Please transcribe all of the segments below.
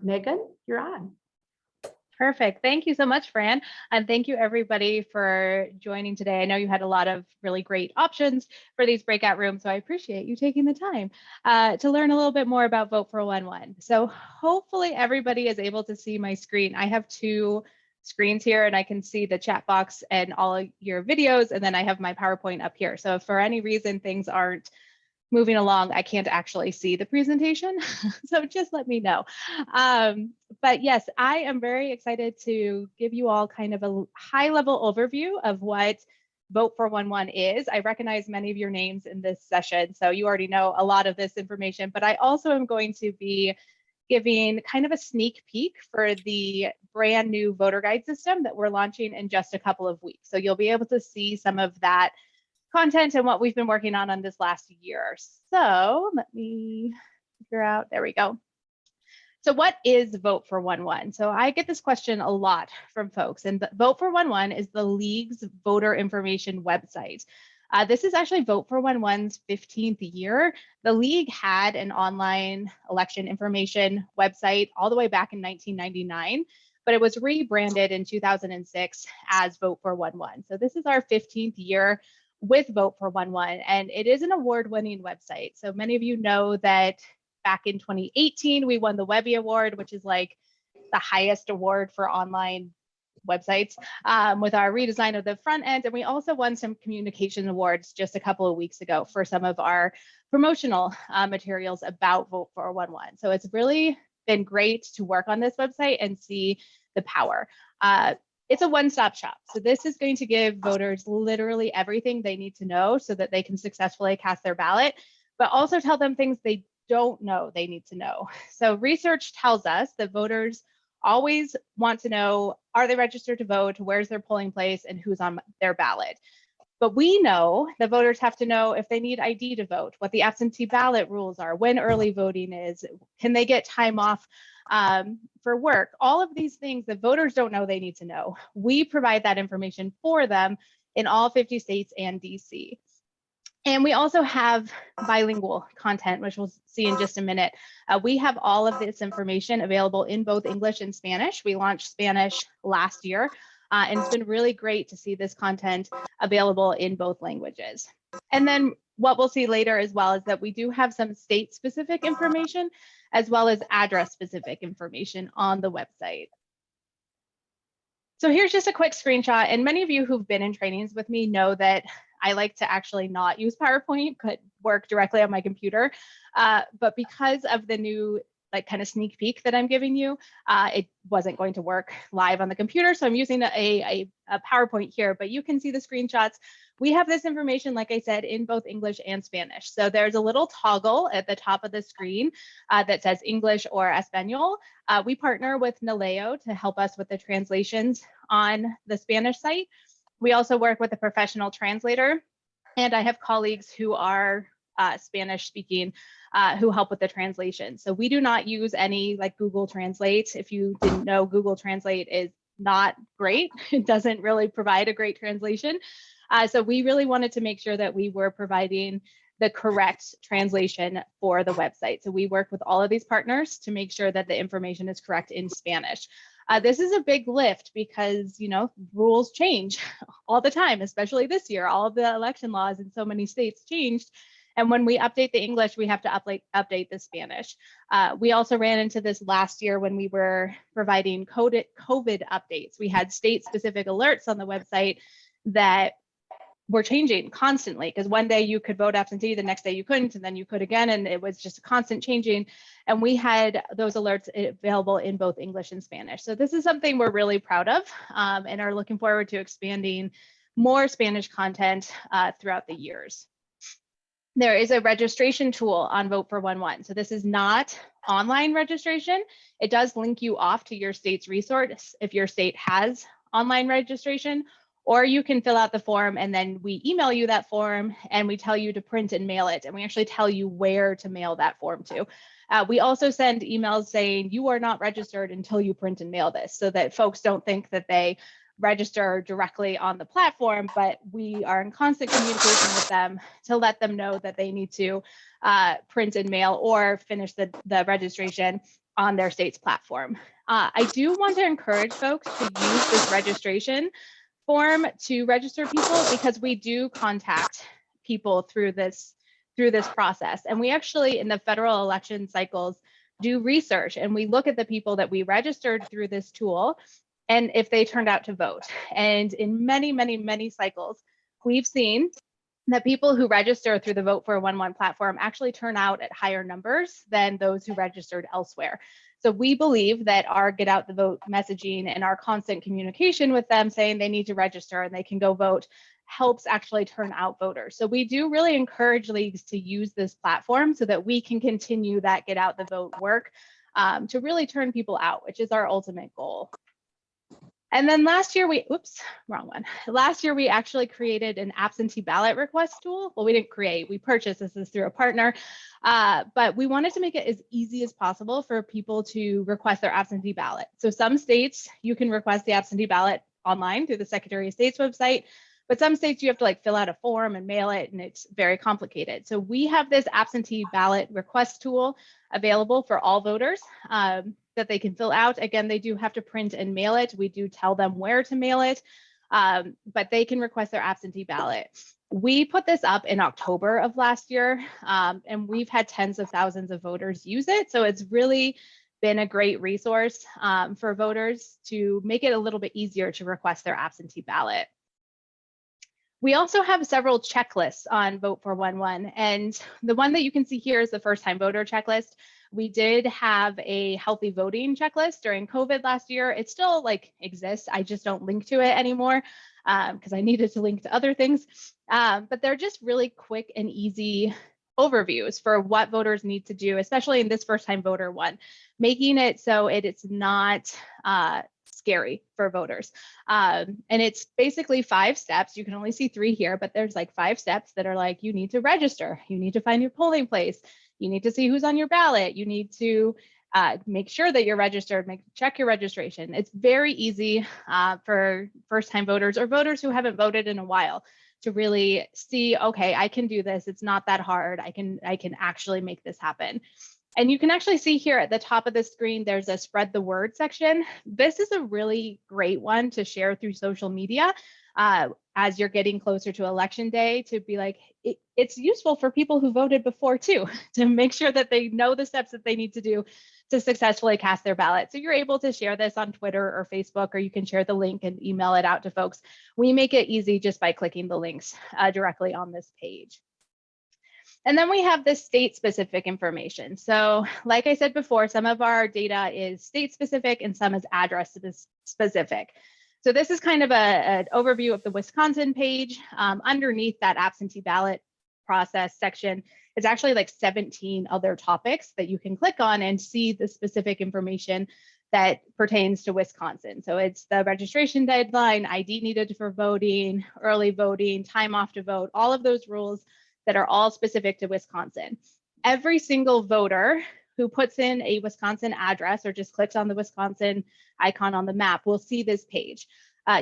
Megan, you're on. Perfect. Thank you so much, Fran. And thank you everybody for joining today. I know you had a lot of really great options for these breakout rooms, so I appreciate you taking the time to learn a little bit more about VOTE411. So hopefully everybody is able to see my screen. I have two screens here and I can see the chat box and all of your videos, and then I have my PowerPoint up here. So if for any reason things aren't moving along, I can't actually see the presentation, so just let me know. But yes, I am very excited to give you all kind of a high-level overview of what VOTE411 is. I recognize many of your names in this session, so you already know a lot of this information, but I also am going to be giving kind of a sneak peek for the brand new voter guide system that we're launching in just a couple of weeks. So you'll be able to see some of that content and what we've been working on this last year. So let me figure out, there we go. So what is VOTE411? So I get this question a lot from folks, and VOTE411 is the League's voter information website. This is actually VOTE411's 15th year. The League had an online election information website all the way back in 1999, but it was rebranded in 2006 as VOTE411. So this is our 15th year with VOTE411, and it is an award-winning website. So many of you know that back in 2018, we won the Webby Award, which is like the highest award for online websites, with our redesign of the front end. And we also won some communication awards just a couple of weeks ago for some of our promotional materials about VOTE411. So it's really been great to work on this website and see the power. It's a one-stop shop. So this is going to give voters literally everything they need to know so that they can successfully cast their ballot, but also tell them things they don't know they need to know. So research tells us that voters always want to know, are they registered to vote, where's their polling place, and who's on their ballot. But we know that voters have to know if they need ID to vote, what the absentee ballot rules are, when early voting is, can they get time off for work. All of these things that voters don't know they need to know. We provide that information for them in all 50 states and DC. And we also have bilingual content, which we'll see in just a minute. We have all of this information available in both English and Spanish. We launched Spanish last year, and it's been really great to see this content available in both languages. And then what we'll see later as well is that we do have some state-specific information as well as address-specific information on the website. So here's just a quick screenshot, and many of you who've been in trainings with me know that I like to actually not use PowerPoint, but work directly on my computer. But because of the new kind of sneak peek that I'm giving you, it wasn't going to work live on the computer. So I'm using a PowerPoint here, but you can see the screenshots. We have this information, like I said, in both English and Spanish. So there's a little toggle at the top of the screen that says English or Espanol. We partner with Naleo to help us with the translations on the Spanish site. We also work with a professional translator, and I have colleagues who are Spanish speaking who help with the translation. So we do not use any like Google Translate. If you didn't know, Google Translate is not great. It doesn't really provide a great translation. So we really wanted to make sure that we were providing the correct translation for the website. So we work with all of these partners to make sure that the information is correct in Spanish. This is a big lift because, you know, rules change all the time, especially this year. All of the election laws in so many states changed. And when we update the English, we have to update the Spanish. We also ran into this last year when we were providing COVID updates. We had state-specific alerts on the website that were changing constantly, because one day you could vote absentee, the next day you couldn't, and then you could again, and it was just a constant changing. And we had those alerts available in both English and Spanish. So this is something we're really proud of, and are looking forward to expanding more Spanish content throughout the years. There is a registration tool on VOTE411. So this is not online registration. It does link you off to your state's resource if your state has online registration, or you can fill out the form and then we email you that form and we tell you to print and mail it. And we actually tell you where to mail that form to. We also send emails saying you are not registered until you print and mail this, so that folks don't think that they register directly on the platform, but we are in constant communication with them to let them know that they need to print and mail or finish the registration on their state's platform. I do want to encourage folks to use this registration form to register people, because we do contact people through this process. And we actually, in the federal election cycles, do research, and we look at the people that we registered through this tool and if they turned out to vote. And in many, many, many cycles, we've seen that people who register through the VOTE411 platform actually turn out at higher numbers than those who registered elsewhere. So we believe that our get out the vote messaging and our constant communication with them saying they need to register and they can go vote helps actually turn out voters. So we do really encourage leagues to use this platform so that we can continue that get out the vote work to really turn people out, which is our ultimate goal. And then last year Last year we actually created an absentee ballot request tool. Well, we didn't create, we purchased this through a partner, but we wanted to make it as easy as possible for people to request their absentee ballot. So some states, you can request the absentee ballot online through the Secretary of State's website, but some states you have to like fill out a form and mail it, and it's very complicated. So we have this absentee ballot request tool available for all voters that they can fill out. Again, they do have to print and mail it. We do tell them where to mail it, but they can request their absentee ballot. We put this up in October of last year, and we've had tens of thousands of voters use it. So it's really been a great resource for voters to make it a little bit easier to request their absentee ballot. We also have several checklists on VOTE411, and the one that you can see here is the first time voter checklist. We did have a healthy voting checklist during COVID last year. It still like exists. I just don't link to it anymore because I needed to link to other things. But they're just really quick and easy overviews for what voters need to do, especially in this first time voter one, making it so it's not scary for voters. And it's basically 5 steps. You can only see 3 here, but there's like 5 steps that are like, you need to register, you need to find your polling place, you need to see who's on your ballot, you need to make sure that you're registered, check your registration. It's very easy for first-time voters or voters who haven't voted in a while to really see, okay, I can do this. It's not that hard. I can actually make this happen. And you can actually see here at the top of the screen, there's a spread the word section. This is a really great one to share through social media as you're getting closer to election day, to be like, it's useful for people who voted before too, to make sure that they know the steps that they need to do to successfully cast their ballot. So you're able to share this on Twitter or Facebook, or you can share the link and email it out to folks. We make it easy just by clicking the links directly on this page. And then we have this state-specific information. So like I said before, some of our data is state-specific and some is address-specific. So this is kind of an overview of the Wisconsin page. Underneath that absentee ballot process section is actually like 17 other topics that you can click on and see the specific information that pertains to Wisconsin. So it's the registration deadline, ID needed for voting, early voting, time off to vote, all of those rules that are all specific to Wisconsin. Every single voter who puts in a Wisconsin address or just clicks on the Wisconsin icon on the map will see this page.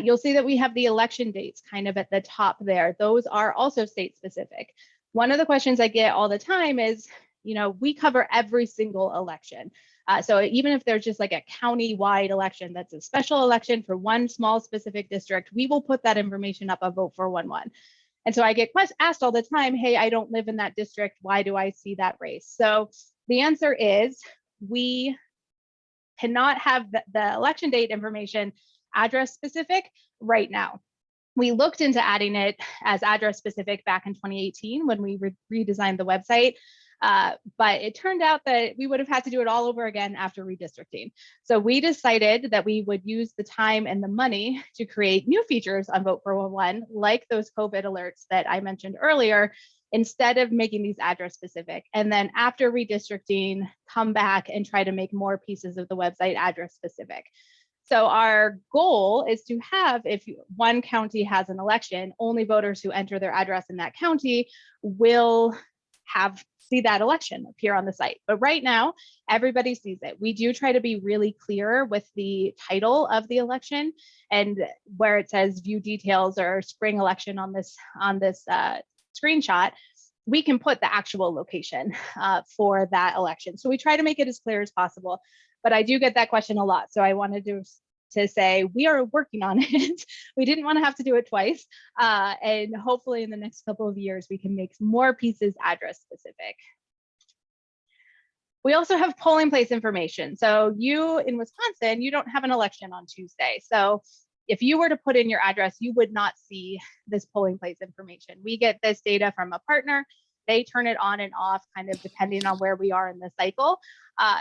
You'll see that we have the election dates kind of at the top there. Those are also state specific. One of the questions I get all the time is, we cover every single election. So even if there's just like a county-wide election that's a special election for one small specific district, we will put that information up on VOTE411. And so I get asked all the time, hey, I don't live in that district. Why do I see that race? So the answer is we cannot have the election date information address specific right now. We looked into adding it as address specific back in 2018 when we redesigned the website. But it turned out that we would have had to do it all over again after redistricting. So we decided that we would use the time and the money to create new features on VOTE411, like those COVID alerts that I mentioned earlier, instead of making these address specific. And then after redistricting, come back and try to make more pieces of the website address specific. So our goal is to have, if one county has an election, only voters who enter their address in that county will see that election appear on the site. But right now, everybody sees it. We do try to be really clear with the title of the election, and where it says view details or spring election on this screenshot, we can put the actual location for that election. So we try to make it as clear as possible. but I do get that question a lot. So I wanted to say we are working on it. We didn't want to have to do it twice. And hopefully in the next couple of years, we can make more pieces address specific. We also have polling place information. So you in Wisconsin, you don't have an election on Tuesday. So if you were to put in your address, you would not see this polling place information. We get this data from a partner. They turn it on and off kind of depending on where we are in the cycle.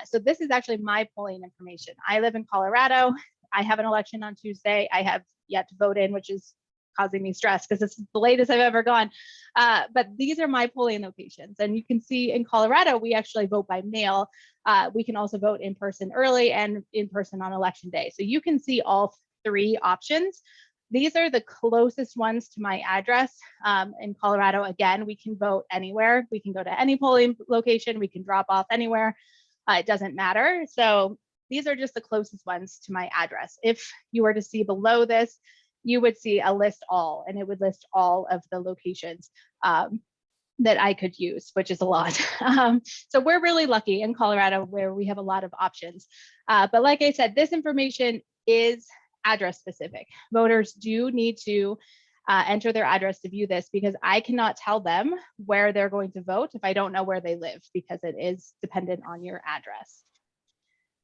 So this is actually my polling information. I live in Colorado. I have an election on Tuesday. I have yet to vote in, which is causing me stress because it's the latest I've ever gone. But these are my polling locations. And you can see in Colorado, we actually vote by mail. We can also vote in person early and in person on election day. So you can see all three options. These are the closest ones to my address. In Colorado, again, we can vote anywhere. We can go to any polling location. We can drop off anywhere. It doesn't matter. So these are just the closest ones to my address. If you were to see below this, you would see a list all, and it would list all of the locations that I could use, which is a lot. So we're really lucky in Colorado where we have a lot of options. But like I said, this information is address specific. Voters do need to enter their address to view this because I cannot tell them where they're going to vote if I don't know where they live, because it is dependent on your address.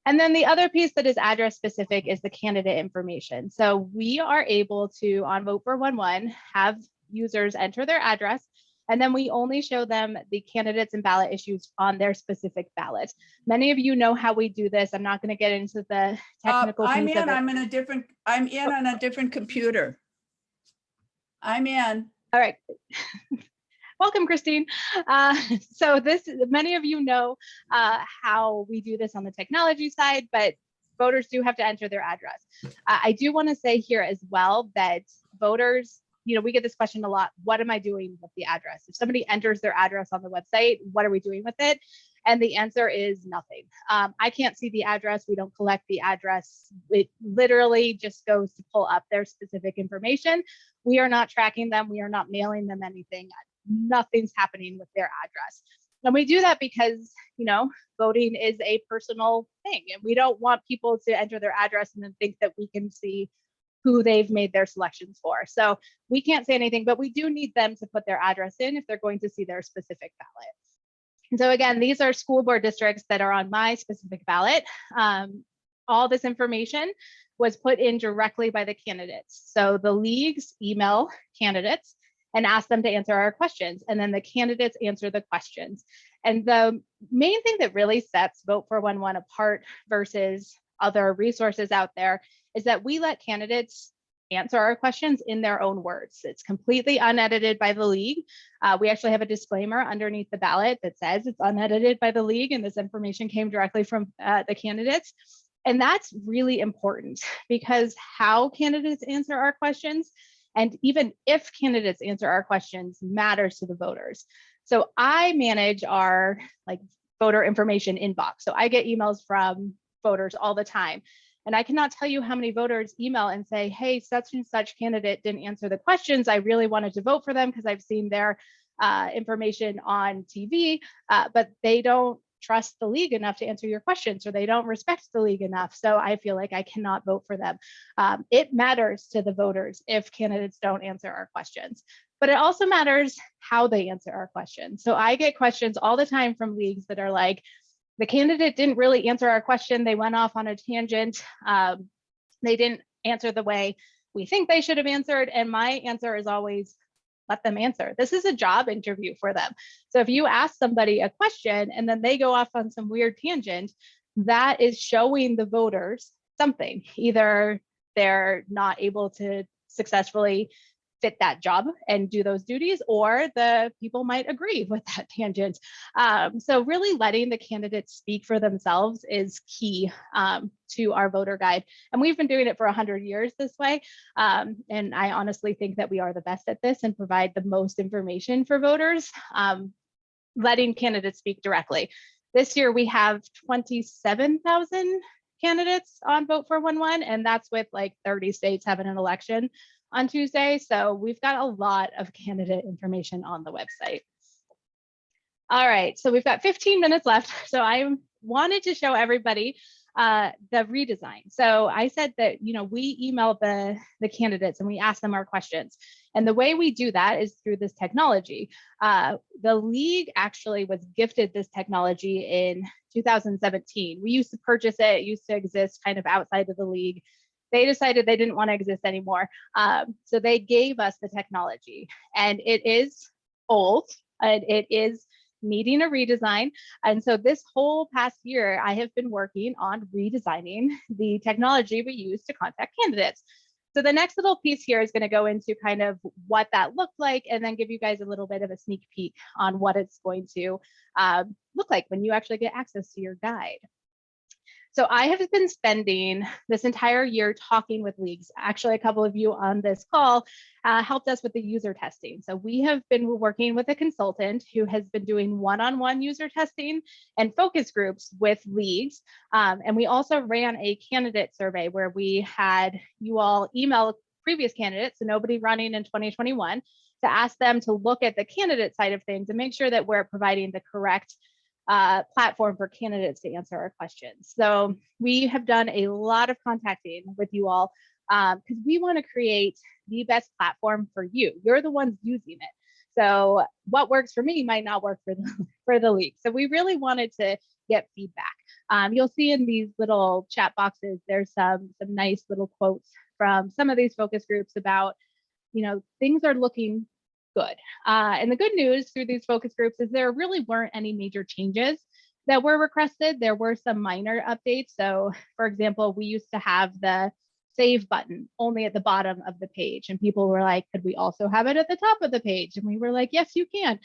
And then the other piece that is address specific is the candidate information. So we are able to, on VOTE411, have users enter their address, and then we only show them the candidates and ballot issues on their specific ballot. Many of you know how we do this. I'm not going to get into the technical piece of it. I'm in on a different computer. I'm in. All right. Welcome, Christine. So many of you know how we do this on the technology side, but voters do have to enter their address. I do want to say here as well that voters, we get this question a lot. What am I doing with the address? If somebody enters their address on the website, what are we doing with it? And the answer is nothing. I can't see the address. We don't collect the address. It literally just goes to pull up their specific information. We are not tracking them. We are not mailing them anything. Nothing's happening with their address. And we do that because, voting is a personal thing, and we don't want people to enter their address and then think that we can see who they've made their selections for. So we can't say anything, but we do need them to put their address in if they're going to see their specific ballot. And so again, these are school board districts that are on my specific ballot. All this information was put in directly by the candidates. So the leagues email candidates and ask them to answer our questions, and then the candidates answer the questions. And the main thing that really sets VOTE411 apart versus other resources out there is that we let candidates answer our questions in their own words. It's completely unedited by the league. We actually have a disclaimer underneath the ballot that says it's unedited by the league, and this information came directly from the candidates. And that's really important because how candidates answer our questions, and even if candidates answer our questions, matters to the voters. So I manage our voter information inbox. So I get emails from voters all the time. And I cannot tell you how many voters email and say, hey, such and such candidate didn't answer the questions. I really wanted to vote for them because I've seen their information on TV, but they don't trust the league enough to answer your questions, or they don't respect the league enough. So I feel like I cannot vote for them. It matters to the voters if candidates don't answer our questions, but it also matters how they answer our questions. So I get questions all the time from leagues that are like, the candidate didn't really answer our question. They went off on a tangent. They didn't answer the way we think they should have answered. And my answer is always, let them answer. This is a job interview for them. So if you ask somebody a question and then they go off on some weird tangent, that is showing the voters something. Either they're not able to successfully fit that job and do those duties, or the people might agree with that tangent. So really letting the candidates speak for themselves is key to our voter guide. And we've been doing it for 100 years this way. And I honestly think that we are the best at this and provide the most information for voters, letting candidates speak directly. This year we have 27,000 candidates on VOTE411, and that's with 30 states having an election on Tuesday. So we've got a lot of candidate information on the website. All right, so we've got 15 minutes left. So I wanted to show everybody the redesign. So I said that, we email the candidates and we ask them our questions. And the way we do that is through this technology. The league actually was gifted this technology in 2017. We used to purchase it. It used to exist kind of outside of the league. They decided they didn't want to exist anymore. So they gave us the technology, and it is old and it is needing a redesign. And so this whole past year, I have been working on redesigning the technology we use to contact candidates. So the next little piece here is going to go into kind of what that looked like, and then give you guys a little bit of a sneak peek on what it's going to look like when you actually get access to your guide. So I have been spending this entire year talking with leagues. Actually, a couple of you on this call helped us with the user testing. So we have been working with a consultant who has been doing one-on-one user testing and focus groups with leagues. And we also ran a candidate survey where we had you all email previous candidates, so nobody running in 2021, to ask them to look at the candidate side of things and make sure that we're providing the correct platform for candidates to answer our questions. So we have done a lot of contacting with you all because we want to create the best platform for you. You're the ones using it. So what works for me might not work for the league. So we really wanted to get feedback. You'll see in these little chat boxes, there's some nice little quotes from some of these focus groups about, things are looking good. And the good news through these focus groups is there really weren't any major changes that were requested. There were some minor updates. So for example, we used to have the save button only at the bottom of the page, and people were like, could we also have it at the top of the page? And we were like, yes, you can.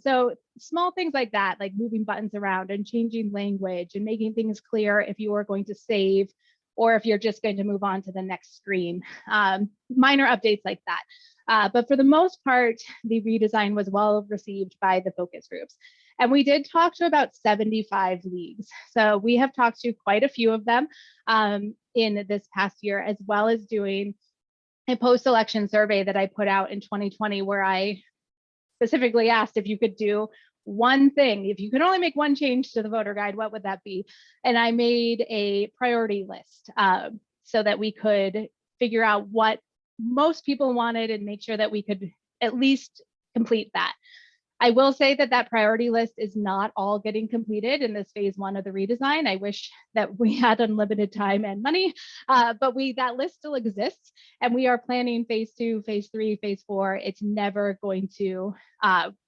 So small things like that, like moving buttons around and changing language and making things clear if you are going to save or if you're just going to move on to the next screen. Minor updates like that. But for the most part, the redesign was well received by the focus groups. And we did talk to about 75 leagues. So we have talked to quite a few of them in this past year, as well as doing a post-election survey that I put out in 2020, where I specifically asked if you could do one thing, if you could only make one change to the voter guide, what would that be? And I made a priority list so that we could figure out what most people wanted and make sure that we could at least complete that. I will say that that priority list is not all getting completed in this phase one of the redesign. I wish that we had unlimited time and money, but that list still exists, and we are planning phase two, phase three, phase four. It's never going to,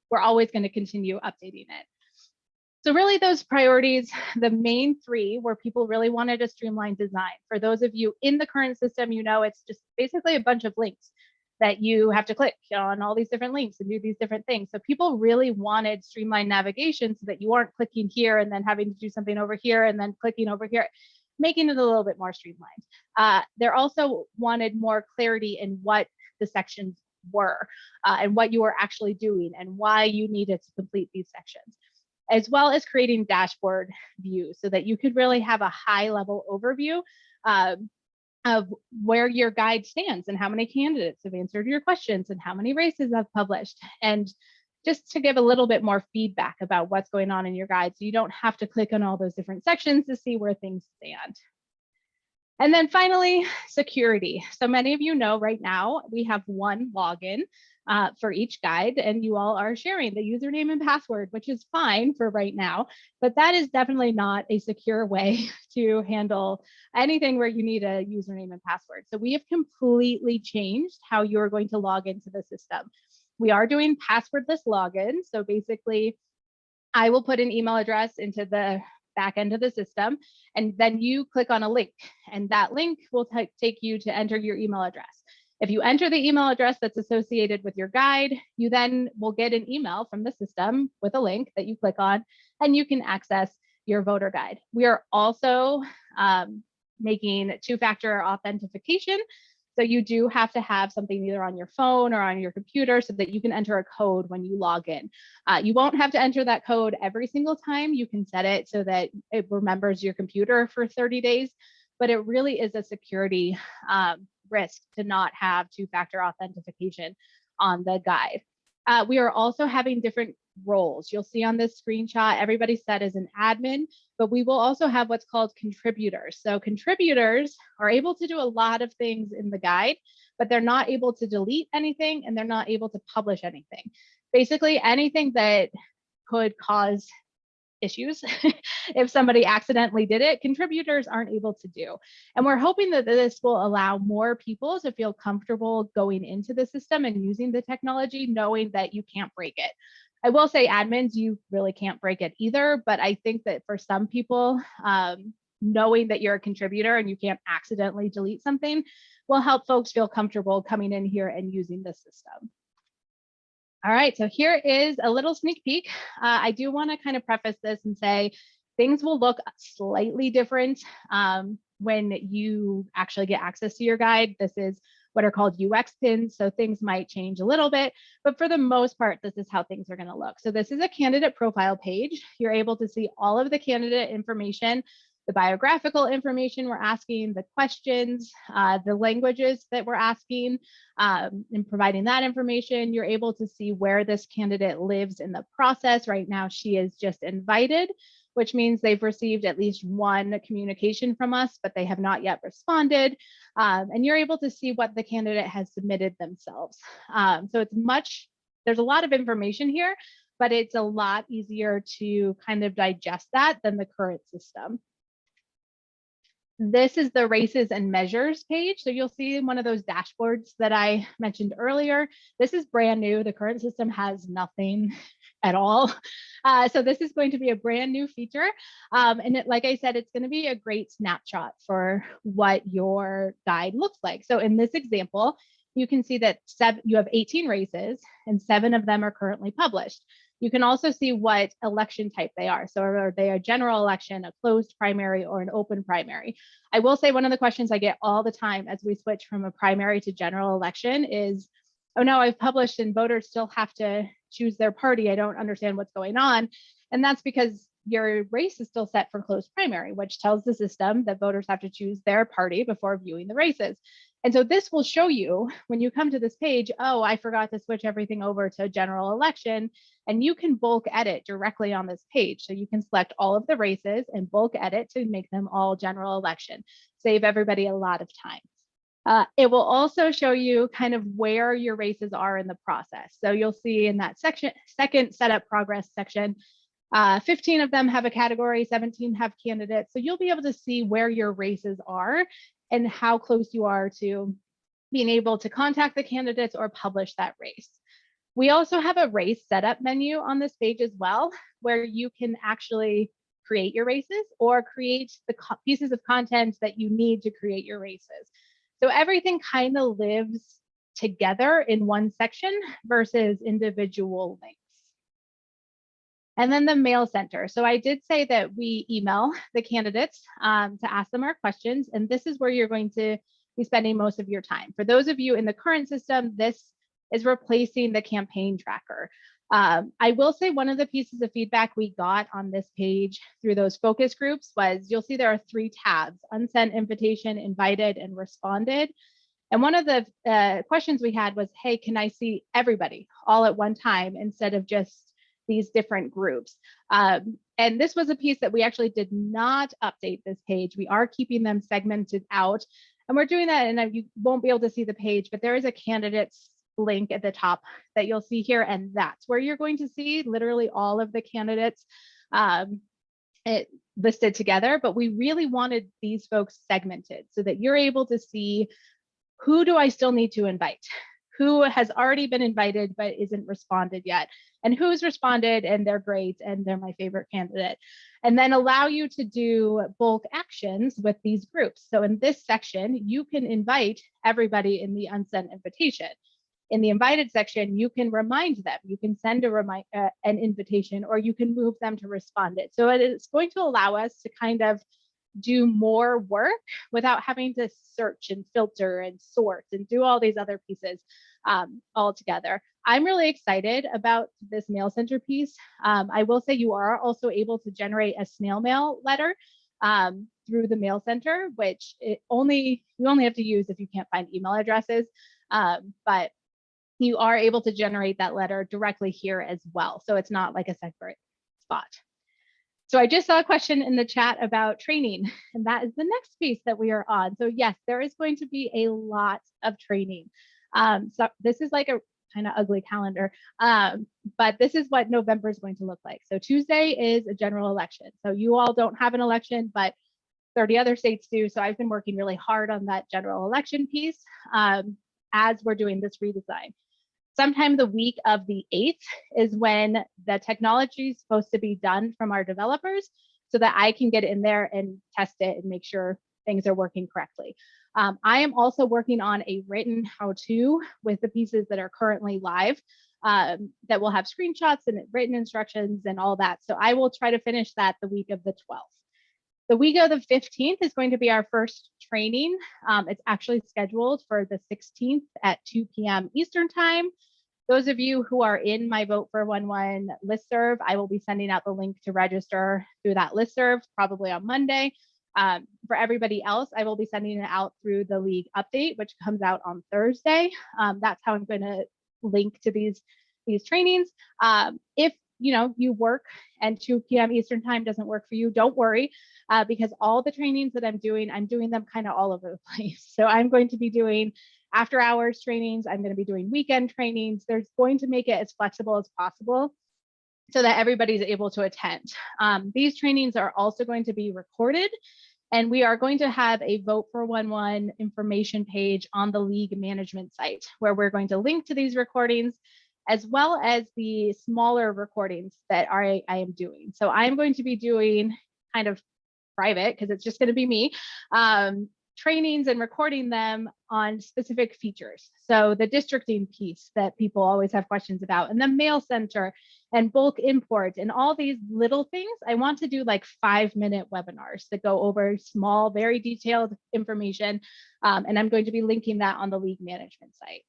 we're always going to continue updating it. So really those priorities, the main three were people really wanted a streamlined design. For those of you in the current system, it's just basically a bunch of links that you have to click on all these different links and do these different things. So people really wanted streamlined navigation so that you aren't clicking here and then having to do something over here and then clicking over here, making it a little bit more streamlined. They're also wanted more clarity in what the sections were and what you were actually doing and why you needed to complete these sections, as well as creating dashboard views so that you could really have a high level overview of where your guide stands and how many candidates have answered your questions and how many races have published, and just to give a little bit more feedback about what's going on in your guide so you don't have to click on all those different sections to see where things stand. And then finally, security. So many of you know right now we have one login for each guide, and you all are sharing the username and password, which is fine for right now, but that is definitely not a secure way to handle anything where you need a username and password. So we have completely changed how you're going to log into the system. We are doing passwordless login. So basically, I will put an email address into the back end of the system, and then you click on a link, and that link will take you to enter your email address. If you enter the email address that's associated with your guide, you then will get an email from the system with a link that you click on, and you can access your voter guide. We are also making two-factor authentication. So you do have to have something either on your phone or on your computer so that you can enter a code when you log in. You won't have to enter that code every single time. You can set it so that it remembers your computer for 30 days, but it really is a security risk to not have two-factor authentication on the guide. We are also having different roles. You'll see on this screenshot, everybody's set as an admin, but we will also have what's called contributors. So contributors are able to do a lot of things in the guide, but they're not able to delete anything and they're not able to publish anything. Basically, anything that could cause issues if somebody accidentally did it, contributors aren't able to do. And we're hoping that this will allow more people to feel comfortable going into the system and using the technology, knowing that you can't break it. I will say admins, you really can't break it either, but I think that for some people, knowing that you're a contributor and you can't accidentally delete something will help folks feel comfortable coming in here and using the system. All right, so here is a little sneak peek. I do want to kind of preface this and say things will look slightly different when you actually get access to your guide. This is what are called UX pins, so things might change a little bit, but for the most part, this is how things are going to look. So this is a candidate profile page. You're able to see all of the candidate information, the biographical information we're asking, the questions, the languages that we're asking, and providing that information. You're able to see where this candidate lives in the process. Right now, she is just invited, which means they've received at least one communication from us, but they have not yet responded. And you're able to see what the candidate has submitted themselves. So there's a lot of information here, but it's a lot easier to kind of digest that than the current system. This is the races and measures page. So you'll see one of those dashboards that I mentioned earlier. This is brand new. The current system has nothing at all. So this is going to be a brand new feature. And like I said, it's going to be a great snapshot for what your guide looks like. So in this example, you can see that you have 18 races and 7 of them are currently published. You can also see what election type they are. So are they a general election, a closed primary, or an open primary? I will say one of the questions I get all the time as we switch from a primary to general election is, oh no, I've published and voters still have to choose their party. I don't understand what's going on. And that's because your race is still set for closed primary, which tells the system that voters have to choose their party before viewing the races. And so this will show you when you come to this page, oh, I forgot to switch everything over to general election, and you can bulk edit directly on this page. So you can select all of the races and bulk edit to make them all general election, save everybody a lot of time. It will also show you kind of where your races are in the process. So you'll see in that section, second setup progress section, 15 of them have a category, 17 have candidates. So you'll be able to see where your races are and how close you are to being able to contact the candidates or publish that race. We also have a race setup menu on this page as well, where you can actually create your races or create the pieces of content that you need to create your races. So everything kind of lives together in one section versus individual links. And then the mail center. So I did say that we email the candidates to ask them our questions, and this is where you're going to be spending most of your time. For those of you in the current system, this is replacing the campaign tracker. I will say one of the pieces of feedback we got on this page through those focus groups was, you'll see there are 3 tabs: unsent invitation, invited, and responded. And one of the questions we had was, hey, can I see everybody all at one time instead of just these different groups? And this was a piece that we actually did not update this page. We are keeping them segmented out, and we're doing that, and you won't be able to see the page, but there is a candidates link at the top that you'll see here, and that's where you're going to see literally all of the candidates listed together. But we really wanted these folks segmented so that you're able to see, who do I still need to invite? Who has already been invited but isn't responded yet? And who's responded and they're great and they're my favorite candidate? And then allow you to do bulk actions with these groups. So in this section, you can invite everybody in the unsent invitation. In the invited section, you can remind them, you can send an invitation, or you can move them to respond it. So it is going to allow us to kind of do more work without having to search and filter and sort and do all these other pieces all together. I'm really excited about this mail center piece. I will say you are also able to generate a snail mail letter through the mail center, which you only have to use if you can't find email addresses. But you are able to generate that letter directly here as well. So it's not like a separate spot. So I just saw a question in the chat about training, and that is the next piece that we are on. So yes, there is going to be a lot of training. So this is like a kind of ugly calendar, but this is what November is going to look like. So Tuesday is a general election. So you all don't have an election, but 30 other states do. So I've been working really hard on that general election piece as we're doing this redesign. Sometime the week of the 8th is when the technology is supposed to be done from our developers so that I can get in there and test it and make sure things are working correctly. I am also working on a written how-to with the pieces that are currently live that will have screenshots and written instructions and all that. So I will try to finish that the week of the 12th. The week of the 15th is going to be our first training. It's actually scheduled for the 16th at 2 p.m. Eastern time. Those of you who are in my VOTE411 listserv, I will be sending out the link to register through that listserv probably on Monday. For everybody else, I will be sending it out through the league update, which comes out on Thursday. That's how I'm going to link to these trainings. If you work and 2 p.m. Eastern time doesn't work for you, don't worry, because all the trainings that I'm doing them kind of all over the place. So I'm going to be doing after hours trainings. I'm going to be doing weekend trainings. There's going to make it as flexible as possible so that everybody's able to attend. These trainings are also going to be recorded, and we are going to have a VOTE411 information page on the league management site where we're going to link to these recordings as well as the smaller recordings that I am doing. So I'm going to be doing kind of private, because it's just going to be me, trainings and recording them on specific features. So the districting piece that people always have questions about, and the mail center and bulk import and all these little things, I want to do like 5-minute webinars that go over small, very detailed information. And I'm going to be linking that on the league management site.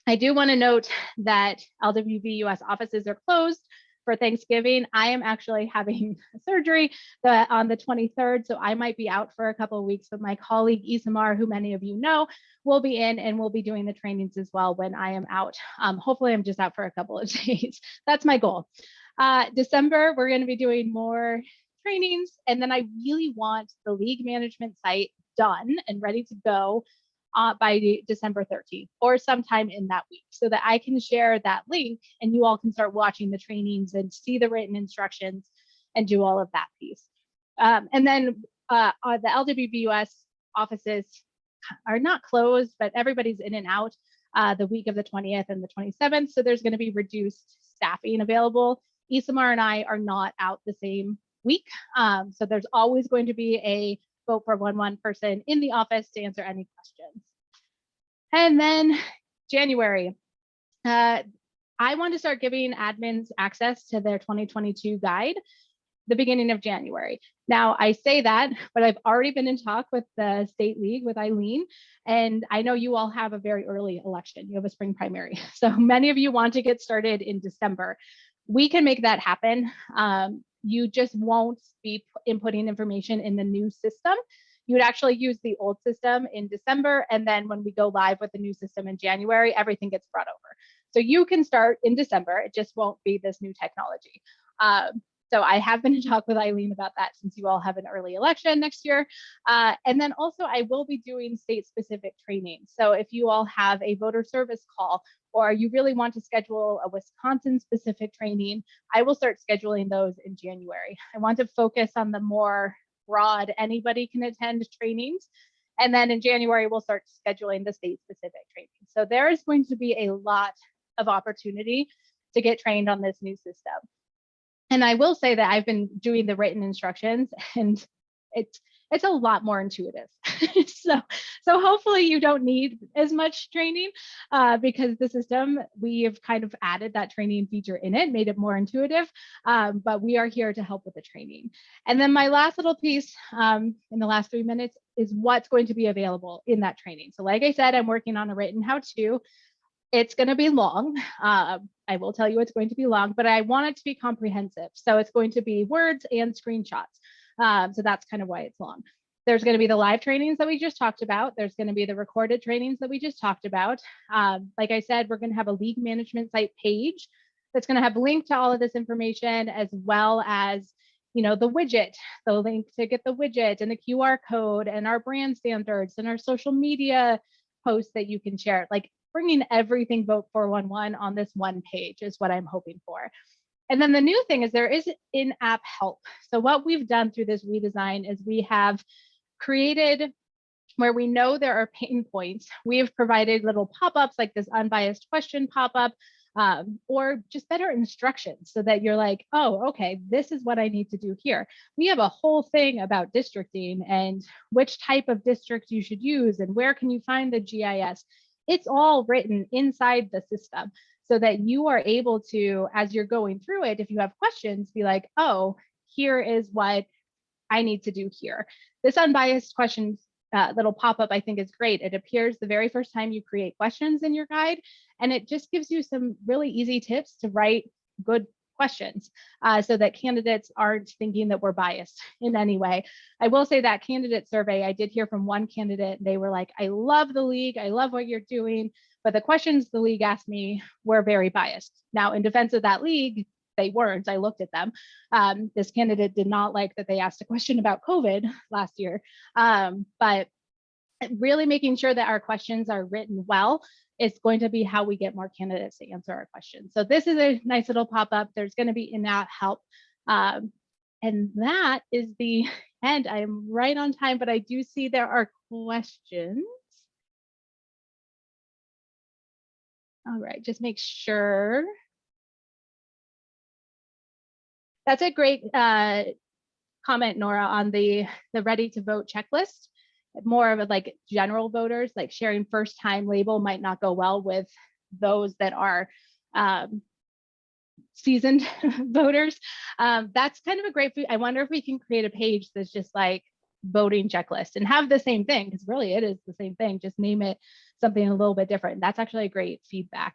I do want to note that LWV US offices are closed for Thanksgiving. I am actually having surgery on the 23rd, so I might be out for a couple of weeks, but my colleague Isamar, who many of you know, will be in and will be doing the trainings as well when I am out. Hopefully I'm just out for a couple of days. That's my goal. December, we're going to be doing more trainings, and then I really want the league management site done and ready to go by December 13th or sometime in that week, so that I can share that link and you all can start watching the trainings and see the written instructions and do all of that piece. And then the LWBUS offices are not closed, but everybody's in and out the week of the 20th and the 27th. So there's going to be reduced staffing available. Isamar and I are not out the same week. So there's always going to be a VOTE411 person in the office to answer any questions. And then January, I want to start giving admins access to their 2022 guide the beginning of January. Now I say that, but I've already been in talk with the state league with Eileen, and I know you all have a very early election. You have a spring primary. So many of you want to get started in December. We can make that happen. You just won't be inputting information in the new system. You would actually use the old system in December, and then when we go live with the new system in January, everything gets brought over. So you can start in December, it just won't be this new technology. So I have been in talk with Eileen about that, since you all have an early election next year. And then also I will be doing state-specific training. So if you all have a voter service call, or you really want to schedule a Wisconsin-specific training, I will start scheduling those in January. I want to focus on the more broad, anybody can attend trainings. And then in January, we'll start scheduling the state-specific training. So there is going to be a lot of opportunity to get trained on this new system. And I will say that I've been doing the written instructions, and it's a lot more intuitive. so hopefully you don't need as much training because the system, we have kind of added that training feature in it, made it more intuitive, but we are here to help with the training. And then my last little piece in the last 3 minutes is what's going to be available in that training. So like I said, I'm working on a written how-to. It's going to be long. I will tell you it's going to be long, but I want it to be comprehensive. So it's going to be words and screenshots. So that's kind of why it's long. There's going to be the live trainings that we just talked about. There's going to be the recorded trainings that we just talked about. Like I said, we're going to have a league management site page that's going to have a link to all of this information, as well as, you know, the widget, the link to get the widget and the QR code and our brand standards and our social media posts that you can share. Like bringing everything Vote 411 on this one page is what I'm hoping for. And then the new thing is there is in-app help. So what we've done through this redesign is we have created, where we know there are pain points, we have provided little pop-ups like this unbiased question pop-up, or just better instructions so that you're like, oh, okay, this is what I need to do here. We have a whole thing about districting and which type of district you should use and where can you find the GIS. It's all written inside the system so that you are able to, as you're going through it, if you have questions, be like, oh, here is what I need to do here. This unbiased questions little pop-up, I think, is great. It appears the very first time you create questions in your guide, and it just gives you some really easy tips to write good questions so that candidates aren't thinking that we're biased in any way. I will say that candidate survey, I did hear from one candidate, they were like, I love the league, I love what you're doing, but the questions the league asked me were very biased. Now, in defense of that league, they weren't. I looked at them. This candidate did not like that they asked a question about COVID last year, but really making sure that our questions are written well is going to be how we get more candidates to answer our questions. So this is a nice little pop-up. There's going to be in-app help. And that is the end. I'm right on time, but I do see there are questions. All right, just make sure. That's a great comment, Nora, on the ready to vote checklist. More of a like general voters, like sharing first time label might not go well with those that are seasoned voters. That's kind of a great, I wonder if we can create a page that's just like voting checklist and have the same thing, because really it is the same thing, just name it something a little bit different. That's actually a great feedback.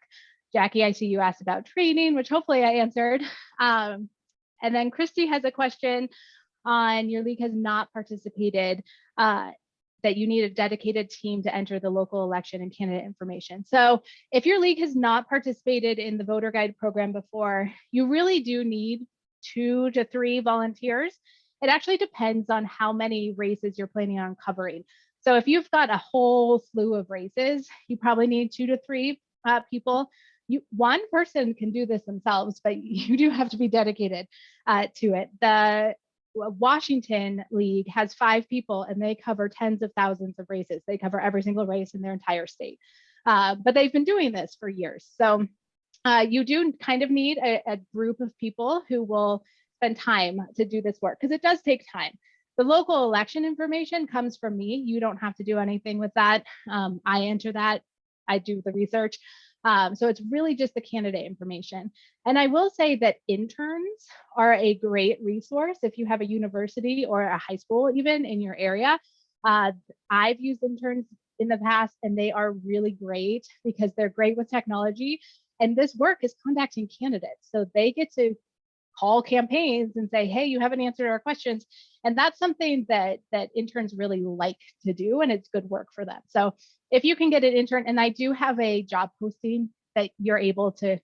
Jackie, I see you asked about training, which hopefully I answered. And then Christy has a question on your league has not participated, that you need a dedicated team to enter the local election and candidate information. So if your league has not participated in the voter guide program before, you really do need 2 to 3 volunteers. It actually depends on how many races you're planning on covering. So if you've got a whole slew of races, you probably need 2 to 3 people. One person can do this themselves, but you do have to be dedicated to it. The Washington League has 5 people and they cover tens of thousands of races. They cover every single race in their entire state. But they've been doing this for years. So you do kind of need a group of people who will spend time to do this work, because it does take time. The local election information comes from me. You don't have to do anything with that. I enter that. I do the research. So it's really just the candidate information. And I will say that interns are a great resource if you have a university or a high school even in your area. I've used interns in the past and they are really great because they're great with technology. And this work is contacting candidates. So they get to call campaigns and say, hey, you haven't answered our questions. And that's something that interns really like to do, and it's good work for them. So if you can get an intern, and I do have a job posting that you're able to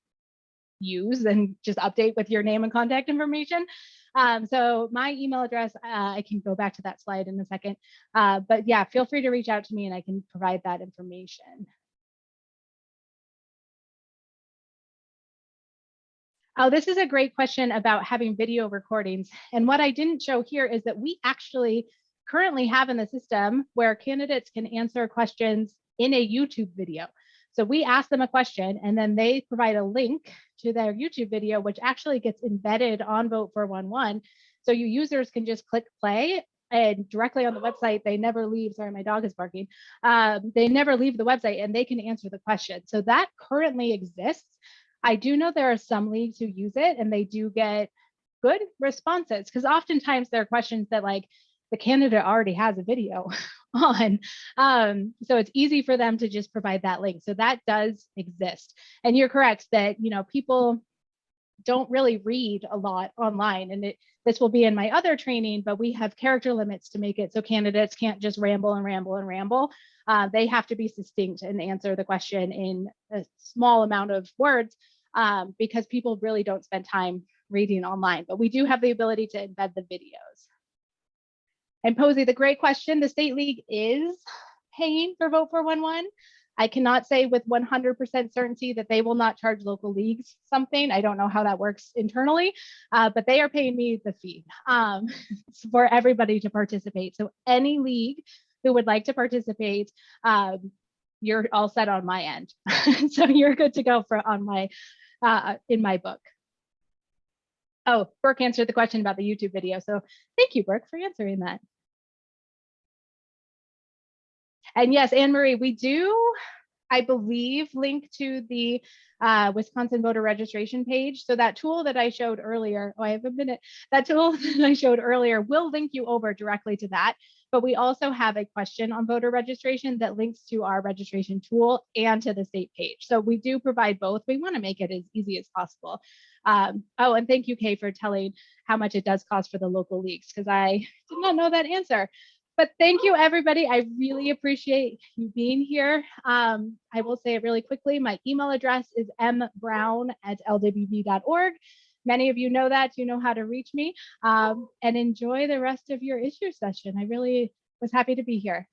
use and just update with your name and contact information. So my email address, I can go back to that slide in a second. But yeah, feel free to reach out to me and I can provide that information. Oh, this is a great question about having video recordings. And what I didn't show here is that we actually currently have in the system where candidates can answer questions in a YouTube video. So we ask them a question and then they provide a link to their YouTube video, which actually gets embedded on Vote 411. So you users can just click play and directly on the website, they never leave. Sorry, my dog is barking. They never leave the website and they can answer the question. So that currently exists. I do know there are some leagues who use it and they do get good responses, because oftentimes there are questions that like the candidate already has a video on. So it's easy for them to just provide that link. So that does exist. And you're correct that, you know, people don't really read a lot online, and This will be in my other training, but we have character limits to make it so candidates can't just ramble and ramble and ramble. They have to be succinct and answer the question in a small amount of words because people really don't spend time reading online, but we do have the ability to embed the videos. And Posey, the great question, the State League is paying for VOTE411. I cannot say with 100% certainty that they will not charge local leagues something. I don't know how that works internally, but they are paying me the fee for everybody to participate. So any league who would like to participate, you're all set on my end. So you're good to go on my in my book. Oh, Brooke answered the question about the YouTube video. So thank you, Brooke, for answering that. And yes, Anne-Marie, we do, I believe, link to the Wisconsin voter registration page. So that tool that I showed earlier, oh, I have a minute. That tool that I showed earlier will link you over directly to that. But we also have a question on voter registration that links to our registration tool and to the state page. So we do provide both. We want to make it as easy as possible. Oh, and thank you, Kay, for telling how much it does cost for the local leagues, because I did not know that answer. But thank you, everybody. I really appreciate you being here. I will say it really quickly. My email address is mbrown@lwv.org. Many of you know that. You know how to reach me. And enjoy the rest of your issue session. I really was happy to be here.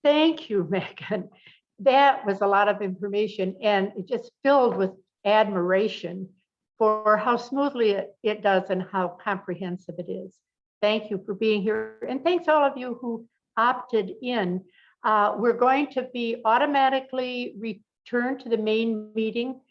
Thank you, Megan. That was a lot of information, and it just filled with admiration for how smoothly it does and how comprehensive it is. Thank you for being here. And thanks all of you who opted in. We're going to be automatically returned to the main meeting